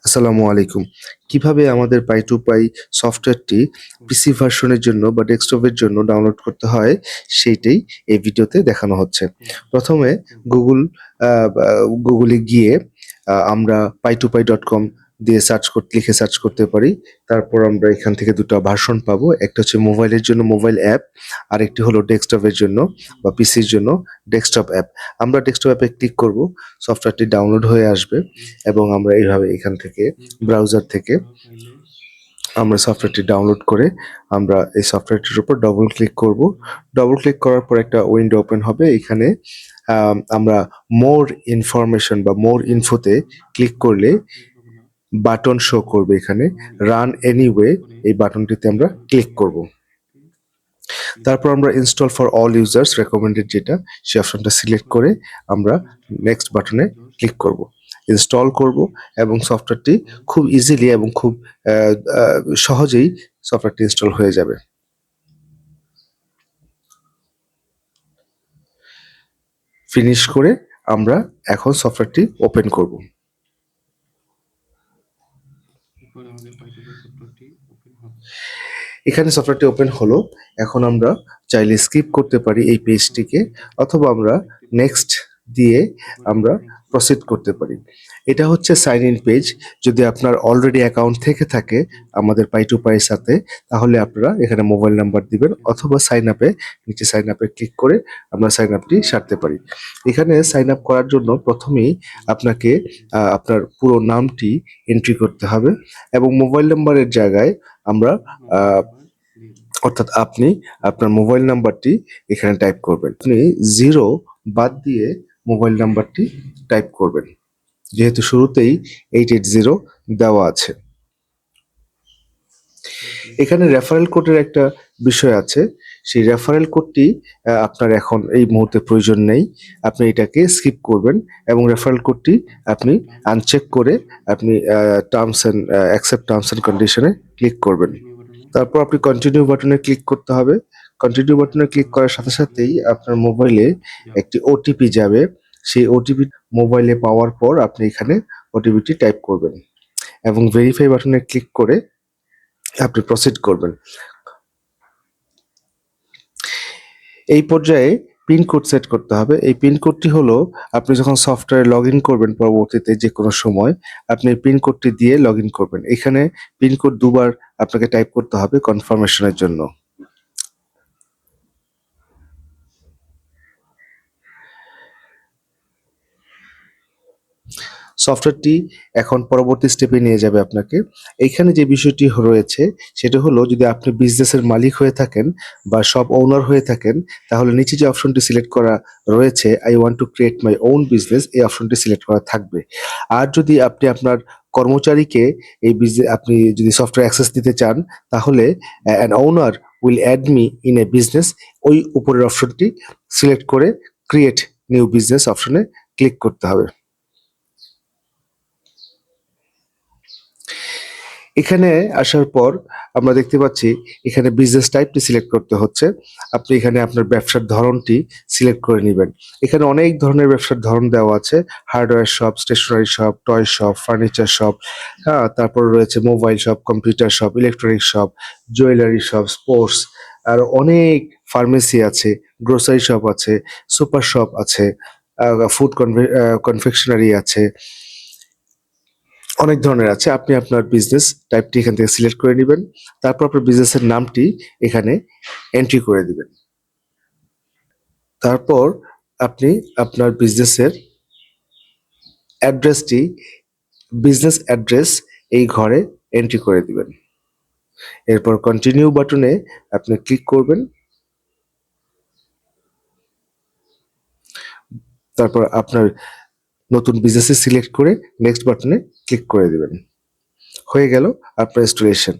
আসসালামু আলাইকুম। কিভাবে আমাদের পাই টু পাই সফটওয়্যারটি পিসি ভার্সনের জন্য বা ডেস্কটপের জন্য ডাউনলোড করতে হয় সেইটাই এই ভিডিওতে দেখানো হচ্ছে। প্রথমে গুগল আ বা গুগলে গিয়ে আমরা py2py.com দিয়ে লিখে সার্চ করতে পারি। তারপর আমরা এখান থেকে ২ টা ভার্সন পাবো। একটা হচ্ছে মোবাইলের জন্য মোবাইল অ্যাপ, আরেকটি হলো ডেস্কটপের জন্য বা পিসির জন্য ডেস্কটপ অ্যাপ। আমরা ডেস্কটপ অ্যাপে ক্লিক করব, সফটওয়্যারটি ডাউনলোড হয়ে আসবে এবং আমরা এইভাবে এখান থেকে ব্রাউজার থেকে আমরা সফটওয়্যারটি ডাউনলোড করে আমরা এই সফটওয়্যারটির উপর ডবল ক্লিক করব। ডবল ক্লিক করার পর একটা উইন্ডো ওপেন হবে। এখানে আমরা মোর ইনফরমেশন বা মোর ইনফোতে ক্লিক করলে বাটন শো করবে এখানে রান এনিওয়ে, এই বাটনটিতে আমরা ক্লিক করব। তারপর আমরা install for all users recommended যেটা, সেই অপশনটা সিলেক্ট করে আমরা নেক্সট বাটনে ক্লিক করব, ইনস্টল করব এবং সফটওয়্যারটি খুব ইজিলি এবং খুব সহজেই সফটওয়্যারটি ইনস্টল হয়ে যাবে। ফিনিশ করে আমরা এখন সফটওয়্যারটি ওপেন করব। এখানে সফটওয়্যারটি ওপেন হলো। এখন আমরা চাইলে স্কিপ করতে পারি এই পেজটিকে, অথবা আমরা নেক্সট দিয়ে আমরা প্রসিড করতে পারি। এটা হচ্ছে সাইন ইন পেজ। যদি আপনার অলরেডি অ্যাকাউন্ট থেকে থাকে আমাদের পাই টু পাইয়ের সাথে, তাহলে আপনারা এখানে মোবাইল নাম্বার দিবেন অথবা সাইন আপে, নিচে সাইন আপে ক্লিক করে আমরা সাইন আপটি সারতে পারি। এখানে সাইন আপ করার জন্য প্রথমেই আপনাকে আপনার পুরো নামটি এন্ট্রি করতে হবে এবং মোবাইল নাম্বারের জায়গায় আমরা অর্থাৎ আপনি আপনার মোবাইল নাম্বারটি এখানে টাইপ করবেন। আপনি 0 বাদ দিয়ে মোবাইল নাম্বারটি টাইপ করবেন, যেহেতু শুরুতেই 880 দেওয়া আছে। এখানে রেফারেল কোডের একটা বিষয় আছে। সেই রেফারেল কোডটি আপনার এখন এই মুহূর্তে প্রয়োজন নেই। আপনি এটাকে স্কিপ করবেন এবং রেফারেল কোডটি আপনি আনচেক করে আপনি অ্যাকসেপ্ট টার্মস অ্যান্ড কন্ডিশনে ক্লিক করবেন। তারপর আপনি কন্টিনিউ বাটনে ক্লিক করতে হবে। কন্টিনিউ বাটনে ক্লিক করার সাথে সাথেই আপনার মোবাইলে একটি ওটিপি যাবে। সেই ওটিপি মোবাইলে পাওয়ার পর আপনি এখানে ওটিপিটি টাইপ করবেন এবং ভেরিফাই বাটনে ক্লিক করে আপনি প্রসিড করবেন। এই পর্যায়ে পিন কোড সেট করতে হবে। এই পিন কোডটি হলো, আপনি যখন সফটওয়্যারে লগ ইন করবেন পরবর্তীতে যে কোনো সময়, আপনি এই পিন কোডটি দিয়ে লগ ইন করবেন। এখানে পিন কোড ২ বার আপনাকে টাইপ করতে হবে কনফার্মেশনের জন্য। সফটওয়্যারটি এখন পরবর্তী স্টেপে নিয়ে যাবে আপনাকে। এইখানে যে বিষয়টি রয়েছে সেটা হলো, যদি আপনি বিজনেসের মালিক হয়ে থাকেন বা শপ ওনার হয়ে থাকেন, তাহলে নিচে যে অপশনটি সিলেক্ট করা রয়েছে I want to create my own business, এই অপশনটি সিলেক্ট করা থাকবে। আর যদি আপনি আপনার কর্মচারীকে আপনি যদি সফটওয়্যার অ্যাক্সেস দিতে চান, তাহলে an owner will add me in a business, ওই উপরের অপশনটি সিলেক্ট করে ক্রিয়েট নিউ বিজনেস অপশনে ক্লিক করতে হবে। এখানে আসার পর আমরা দেখতে পাচ্ছি এখানে বিজনেস টাইপটি সিলেক্ট করতে হচ্ছে। আপনি এখানে আপনার ব্যবসার ধরনটি সিলেক্ট করে নিবেন। এখানে অনেক ধরনের ব্যবসার ধরন দেওয়া আছে। Hardware shop, stationery shop, toy shop, furniture shop, হ্যাঁ? তারপর রয়েছে mobile shop, computer shop, electronic shop, jewellery shop, sports, আর অনেক ফার্মেসি আছে, গ্রোসারি শপ আছে, সুপার শপ আছে, ফুড কনফেকশনারি আছে। অনেক ধরনের আছে। আপনি আপনার বিজনেস টাইপটি এখান থেকে সিলেক্ট করে নিবেন। তারপর আপনার বিজনেসের নামটি এখানে এন্ট্রি করে দিবেন। তারপর আপনি আপনার বিজনেসের অ্যাড্রেসটি, বিজনেস অ্যাড্রেস এই ঘরে এন্ট্রি করে দিবেন। এরপর কন্টিনিউ বাটনে আপনি ক্লিক করবেন। তারপর আপনার নতুন বিজনেসে সিলেক্ট করে নেক্সট বাটনে ক্লিক করে দিবেন। হয়ে গেল আপনার ইনস্টলেশন।